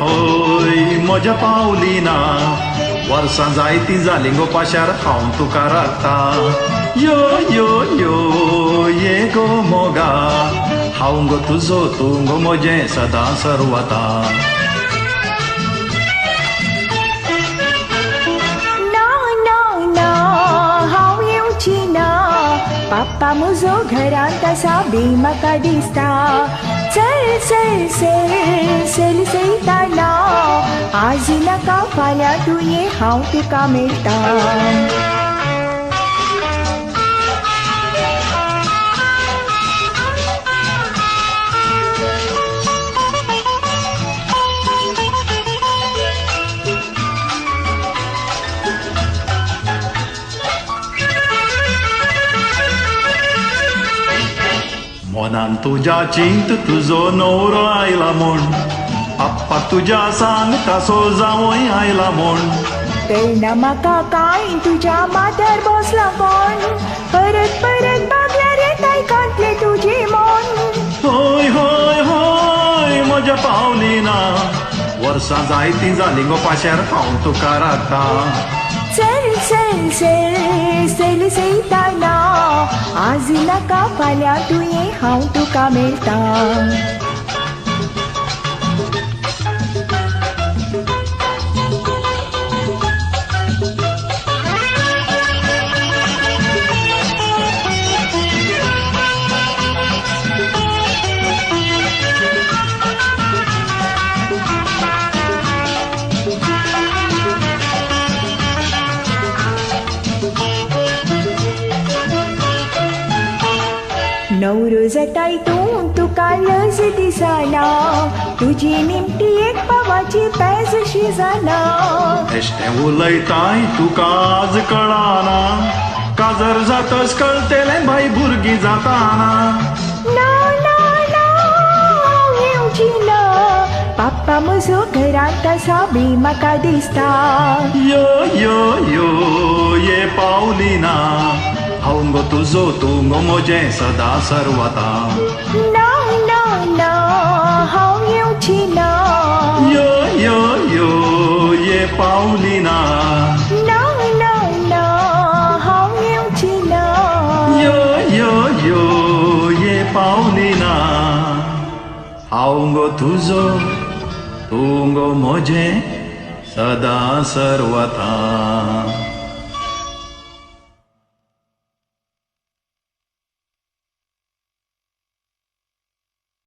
होय म्हज्या पावलीना वर्सां जायतीं जालीं गो पाशार हांव तुका राखता यो यो यो ये गो मोगा हांव गो तुजो तूं गो म्हजें सदां सर्वता पापा म्हजो घरांत आसा बी म्हाका दिसता चल चल चल चल चलताना आज नाका फाल्यां तूं ये हांव तुका मेळटा मनान तुज्या चिंत तुजो नवरो आयला म्हूण आप्पा तुज्या सांग तासो जावोय आयला म्हूण तेन्ना म्हाका काय तुज्या माथ्यार बसला कोण परत परत बागल्यार येताय कांतले तुजें मन होय होय होय म्हज्या पावलीना वर्सां जायतीं जालीं गो पाशार हांव तुका राखता चल चल चल चल चलताना आज नाका फाल्यां तूं ये हांव तुका मेळटा नवरो जाताय तूं तुका लज दिसना तुजी निमटी एक पावाची पेज शिजना एश्टें उलयताय तुका आज कळना काजर जातस कळटलें बाय भुरगीं जाताना ना ना ना हांव येवची ना पापा म्हजो घरांत आसा बी म्हाका दिसता यो यो यो ये पावलीना हांव गो तुजो तूं गो म्हजें सदां सर्वता ना ना ना हांव येवची ना यो यो यो ये पावलीना ना ना ना हांव येवची ना यो यो यो ये पावलीना हांव गो तुजो तूं गो म्हजें सदां सर्वता